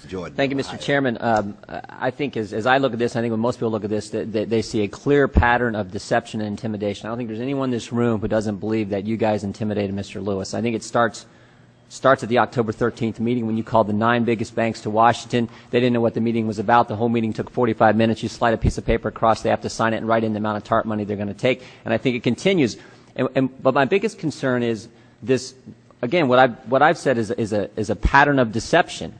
Mr. Jordan. Thank you, Mr. Chairman. I think as I look at this, I think when most people look at this, they see a clear pattern of deception and intimidation. I don't think there's anyone in this room who doesn't believe that you guys intimidated Mr. Lewis. I think it starts at the October 13th meeting when you called the 9 biggest banks to Washington. They didn't know what the meeting was about. The whole meeting took 45 minutes. You slide a piece of paper across. They have to sign it and write in the amount of TARP money they're going to take. And I think it continues. But my biggest concern is this. Again, what I've said is a pattern of deception.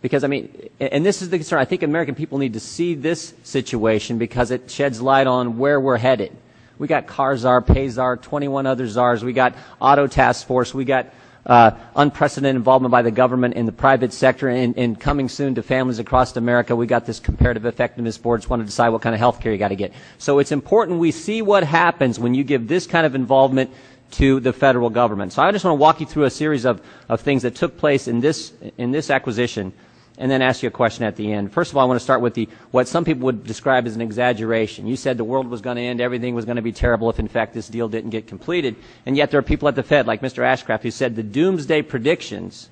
Because, I mean, and this is the concern. I think American people need to see this situation because it sheds light on where we're headed. We got CARZAR, PAYZAR, 21 other czars. We got Auto Task Force. We got unprecedented involvement by the government in the private sector and coming soon to families across America. We got this comparative effectiveness boards want to decide what kind of health care you got to get. So it's important we see what happens when you give this kind of involvement to the federal government. So I just want to walk you through a series of things that took place in this acquisition and then ask you a question at the end. First of all, I want to start with what some people would describe as an exaggeration. You said the world was going to end, everything was going to be terrible if in fact this deal didn't get completed. And yet there are people at the Fed, like Mr. Ashcraft, who said the doomsday predictions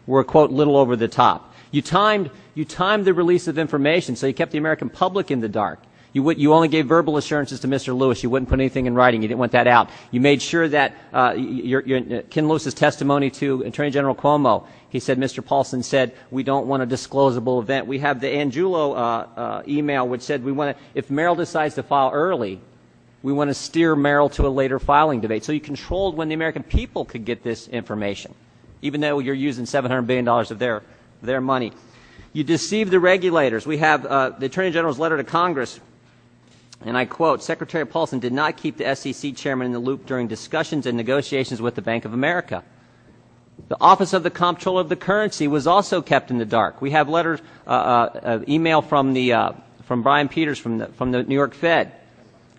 were, quote, little over the top. You timed the release of information, so you kept the American public in the dark. You only gave verbal assurances to Mr. Lewis. You wouldn't put anything in writing. You didn't want that out. You made sure that Ken Lewis's testimony to Attorney General Cuomo, he said, Mr. Paulson said, we don't want a disclosable event. We have the Angiulo email which said if Merrill decides to file early, we want to steer Merrill to a later filing debate. So you controlled when the American people could get this information, even though you're using $700 billion of their money. You deceived the regulators. We have the Attorney General's letter to Congress. And I quote, Secretary Paulson did not keep the SEC chairman in the loop during discussions and negotiations with the Bank of America. The Office of the Comptroller of the Currency was also kept in the dark. We have letters, email from Brian Peters from the New York Fed,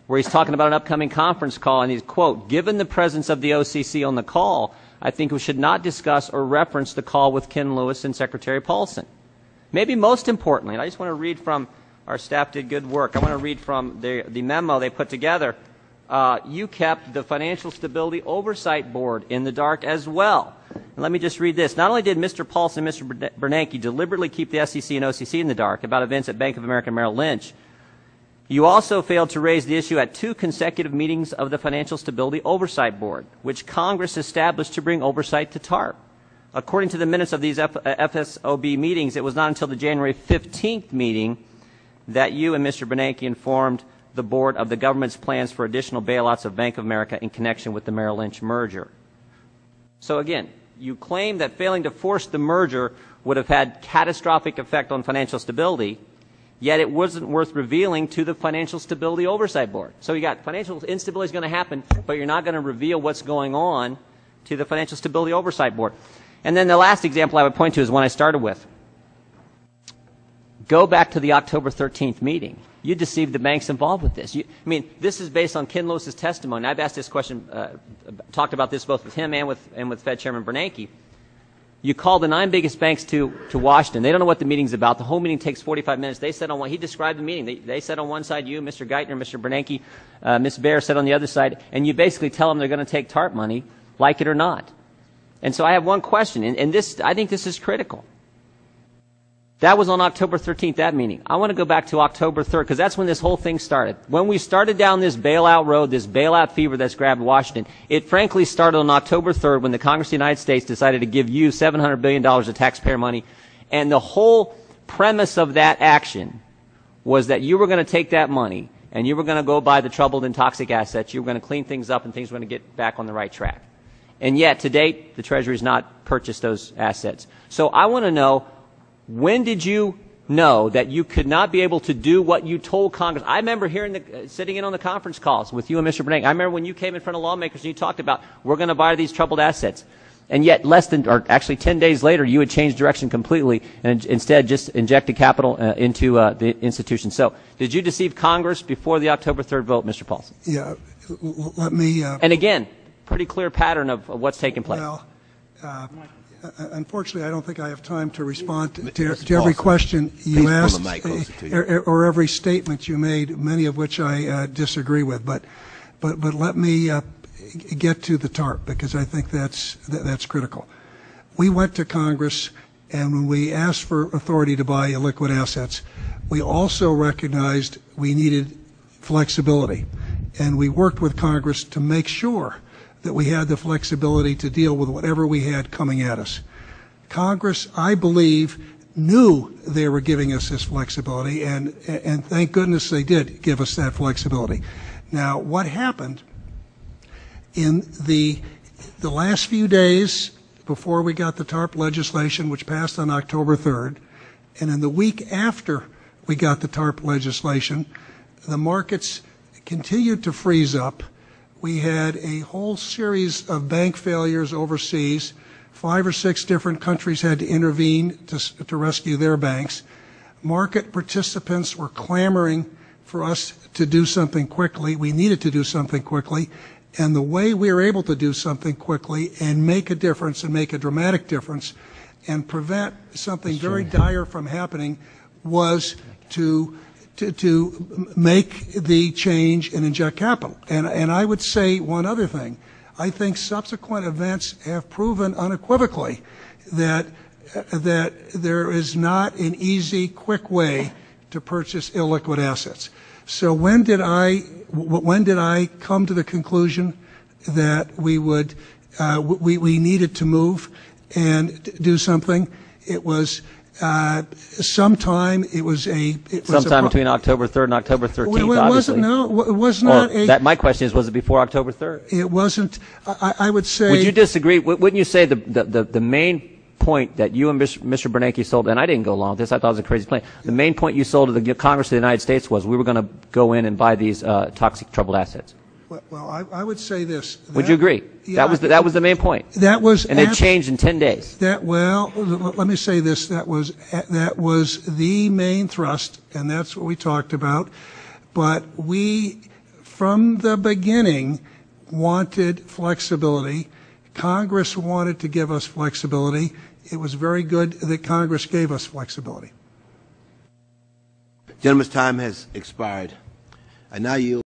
where he's talking about an upcoming conference call, and he's, quote, given the presence of the OCC on the call, I think we should not discuss or reference the call with Ken Lewis and Secretary Paulson. Maybe most importantly, and I just want to read from our staff did good work. I want to read from the memo they put together. You kept the Financial Stability Oversight Board in the dark as well. And let me just read this. Not only did Mr. Paulson and Mr. Bernanke deliberately keep the SEC and OCC in the dark about events at Bank of America and Merrill Lynch, you also failed to raise the issue at 2 consecutive meetings of the Financial Stability Oversight Board, which Congress established to bring oversight to TARP. According to the minutes of these FSOB meetings, it was not until the January 15th meeting that you and Mr. Bernanke informed the board of the government's plans for additional bailouts of Bank of America in connection with the Merrill Lynch merger. So again, you claim that failing to force the merger would have had catastrophic effect on financial stability, yet it wasn't worth revealing to the Financial Stability Oversight Board. So you got financial instability is going to happen, but you're not going to reveal what's going on to the Financial Stability Oversight Board. And then the last example I would point to is one I started with. Go back to the October 13th meeting. You deceived the banks involved with this. I mean, this is based on Ken Lewis's testimony. I've asked this question, talked about this both with him and with Fed Chairman Bernanke. You call the 9 biggest banks to Washington. They don't know what the meeting's about. The whole meeting takes 45 minutes. They said on one, he described the meeting. They said on one side you, Mr. Geithner, Mr. Bernanke, Ms. Baer said on the other side, and you basically tell them they're going to take TARP money, like it or not. And so I have one question, and this, I think this is critical. That was on October 13th, that meeting. I want to go back to October 3rd, because that's when this whole thing started. When we started down this bailout road, this bailout fever that's grabbed Washington, it frankly started on October 3rd when the Congress of the United States decided to give you $700 billion of taxpayer money. And the whole premise of that action was that you were going to take that money and you were going to go buy the troubled and toxic assets. You were going to clean things up and things were going to get back on the right track. And yet, to date, the Treasury has not purchased those assets. So I want to know, when did you know that you could not be able to do what you told Congress? I remember sitting in on the conference calls with you and Mr. Bernanke. I remember when you came in front of lawmakers and you talked about, we're going to buy these troubled assets. And yet, actually 10 days later, you had changed direction completely and instead just injected capital into the institution. So, did you deceive Congress before the October 3rd vote, Mr. Paulson? Yeah, let me... and again, pretty clear pattern of what's taking place. Well, unfortunately, I don't think I have time to respond to every question you asked or every statement you made, many of which I disagree with. But let me get to the TARP, because I think that's critical. We went to Congress And when we asked for authority to buy illiquid assets, we also recognized we needed flexibility. And we worked with Congress to make sure that we had the flexibility to deal with whatever we had coming at us. Congress, I believe, knew they were giving us this flexibility, and thank goodness they did give us that flexibility. Now, what happened in the last few days before we got the TARP legislation, which passed on October 3rd, and in the week after we got the TARP legislation, the markets continued to freeze up. We had a whole series of bank failures overseas. 5 or 6 different countries had to intervene to rescue their banks. Market participants were clamoring for us to do something quickly. We needed to do something quickly. And the way we were able to do something quickly and make a difference and make a dramatic difference and prevent something very dire from happening was to make the change and inject capital. And I would say one other thing. I think subsequent events have proven unequivocally that there is not an easy, quick way to purchase illiquid assets. So when did I come to the conclusion that we needed to move and do something? It was sometime between October 3rd and October 13th. It wasn't. No, it was not. My question is, was it before October 3rd? It wasn't. I would say. Would you disagree? Wouldn't you say the main point that you and Mr. Bernanke sold, and I didn't go along with this, I thought it was a crazy plan. The main point you sold to the Congress of the United States was we were going to go in and buy these toxic troubled assets. Well, I would say this. Would you agree? Yeah, that was the main point. That was, and it changed in 10 days. Let me say this. That was the main thrust, and that's what we talked about. But we, from the beginning, wanted flexibility. Congress wanted to give us flexibility. It was very good that Congress gave us flexibility. Gentleman's time has expired. I now yield.